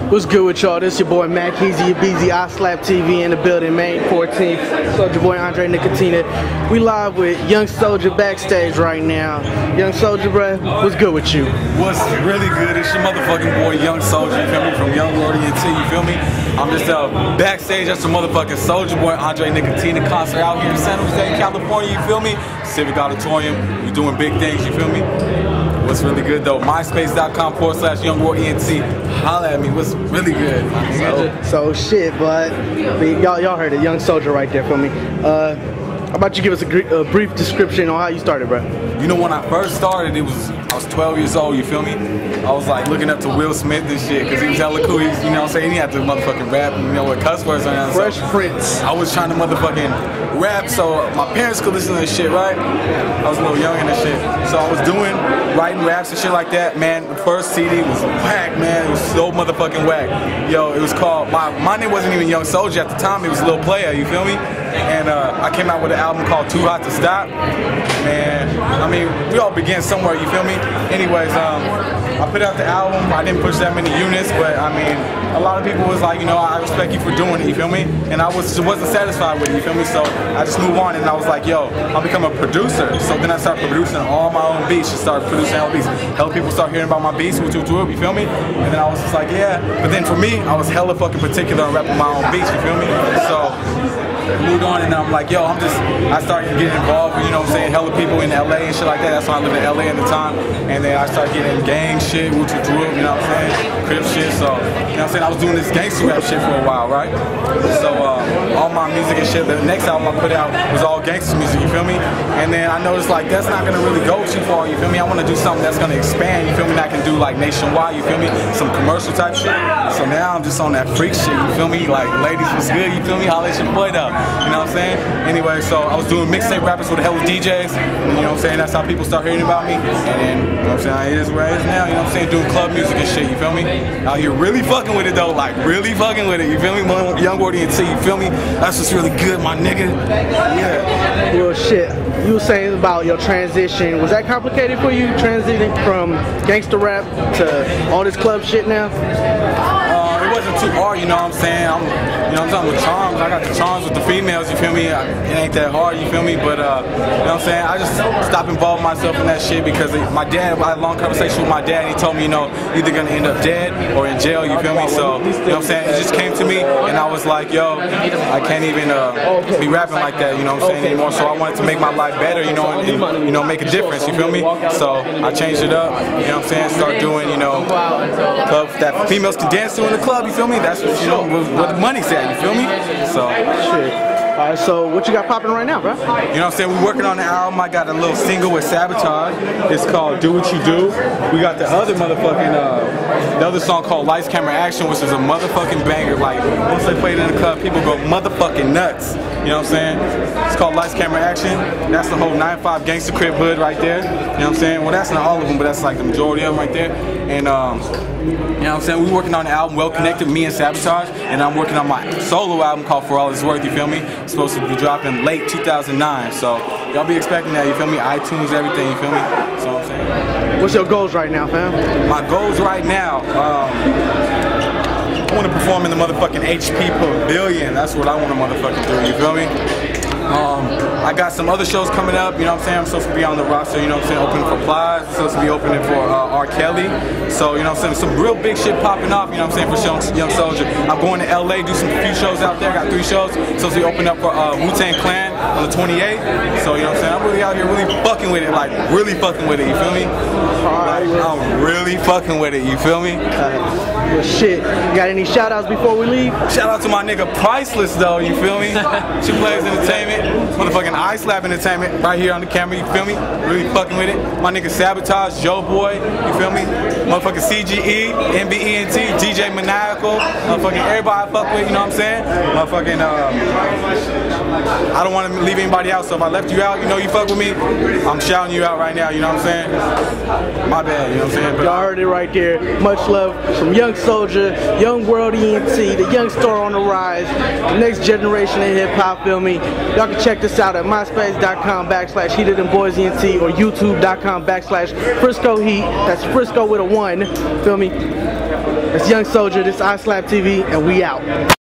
What's good with y'all? This your boy Mac Easy, your BZ, I Slap TV in the building, May 14th. Soldier Boy Andre Nicotina. We live with Young Soldier backstage right now. Young Soldier, bruh, what's good with you? What's really good? It's your motherfucking boy Young Soldier, you feel me? From Young Lord ENT, you feel me? I'm just backstage at some motherfucking Soldier Boy Andre Nicotina concert out here in San Jose, California, you feel me? Civic Auditorium, we're doing big things, you feel me? What's really good though? MySpace.com/YoungWarEnt. Holla at me. What's really good? So shit, but y'all heard it. Young Soldier right there for me. How about you give us a brief description on how you started, bro? You know, when I first started, I was 12 years old, you feel me? I was like looking up to Will Smith and shit, because he was hella cool. He's, you know what I'm saying? He had to motherfucking rap, you know, with cuss words on it. Fresh Prince. I was trying to motherfucking rap so my parents could listen to this shit, right? I was a little young and this shit. So I was writing raps and shit like that. Man, the first CD was whack, man. It was so motherfucking whack. Yo, it was called, my name wasn't even Young Soldier at the time. It was Lil Player, you feel me? And I came out with an album called Too Hot to Stop. Man, I mean, we all begin somewhere, you feel me? Anyways, I put out the album. I didn't push that many units, but I mean, a lot of people was like, you know, I respect you for doing it, you feel me? And I wasn't satisfied with it, you feel me? So I just moved on and I was like, yo, I'll become a producer. So then I started producing all my own beats, just started producing all beats. Hella people start hearing about my beats, you feel me? And then I was just like, yeah. But then for me, I was hella fucking particular on rapping my own beats, you feel me? So moved on and I'm like, yo, I started getting involved with, you know what I'm saying, hella people in LA and shit like that. That's why I lived in LA at the time. And then I started getting gang shit, you know what I'm saying, crib shit. So, you know what I'm saying, I was doing this gangster rap shit for a while, right? So, all my music and shit, the next album I put out was all gangster music, you feel me? And then I noticed like, that's not gonna really go too far, you feel me? I wanna do something that's gonna expand, you feel me? And I can do like nationwide, you feel me? Some commercial type shit. So now I'm just on that freak shit, you feel me? Like, ladies, what's good, you feel me? Holla at your boy though. You know what I'm saying? Anyway, so I was doing mixtape rappers with hella DJs. You know what I'm saying? That's how people start hearing about me. And then, you know what I'm saying? It is where it is now. You know what I'm saying? Doing club music and shit. You feel me? Out here really fucking with it though. Like really fucking with it. You feel me? Young Ward ENT. You feel me? That's what's really good, my nigga. Yeah. Well, shit. You were saying about your transition. Was that complicated for you transitioning from gangster rap to all this club shit now? It wasn't too hard, you know what I'm saying? I'm talking with charms. I got the charms with the females, you feel me? It ain't that hard, you feel me? But, you know what I'm saying? I just stopped involving myself in that shit because my dad, I had a long conversation with my dad and he told me, you know, either gonna end up dead or in jail, you feel me? So, you know what I'm saying? It just came to me and I was like, yo, I can't even be rapping like that, you know what I'm saying, anymore. So I wanted to make my life better, you know, and you know, make a difference, you feel me? So I changed it up, you know what I'm saying? Start doing, you know, clubs that females can dance to in the club, you feel me? That's what, you know, what the money's at, you feel me? So, shit. Alright, so what you got popping right now, bro? You know what I'm saying? We're working on the album. I got a little single with Sabotage. It's called Do What You Do. We got the other motherfucking, the other song called Lights, Camera, Action, which is a motherfucking banger. Like, once they play it in the club, people go motherfucking nuts. You know what I'm saying? It's called Lights, Camera, Action. That's the whole 9-5 Gangsta Crib hood right there. You know what I'm saying? Well, that's not all of them, but that's like the majority of them right there. And, you know what I'm saying? We're working on the album Well Connected, me and Sabotage. And I'm working on my solo album called For All It's Worth, you feel me? It's supposed to be dropping late 2009. So, y'all be expecting that, you feel me? iTunes, everything, you feel me? That's what I'm saying. What's your goals right now, fam? My goals right now, I want to perform in the motherfucking HP Pavilion. That's what I want to motherfucking do, you feel me? I got some other shows coming up, you know what I'm saying? I'm supposed to be on the roster, you know what I'm saying, opening for Plies, I'm supposed to be opening for R. Kelly. So, you know what I'm saying, some real big shit popping off, you know what I'm saying, for Young Soldier. I'm going to LA, do some few shows out there, got 3 shows. Supposed to be opening up for Wu-Tang Clan on the 28th. So, you know what I'm saying, I'm really out here really fucking with it, like really fucking with it, you feel me? Like, I'm really fucking with it, you feel me? Well, shit, you got any shout outs before we leave? Shout out to my nigga Priceless though, you feel me? Two Players Entertainment, motherfucking I Slap Entertainment, right here on the camera, you feel me? Really fucking with it. My nigga Sabotage, Joe Boy, you feel me? Motherfucking CGE, MBENT, DJ Maniacal, motherfucking everybody I fuck with, you know what I'm saying? Motherfucking, I don't want to leave anybody out, so if I left you out, you know you fuck with me, I'm shouting you out right now, you know what I'm saying? My bad, you know what I'm saying? Y'all heard it right there. Much love from Young Soldier, Young World ENT, the young star on the rise, the next generation of hip hop, feel me? Y'all can check this out at myspace.com/HeatedandBoysENT or youtube.com/Frisco Heat. That's Frisco with a 1, feel me? It's Young Soldier, this is iSlap TV, and we out.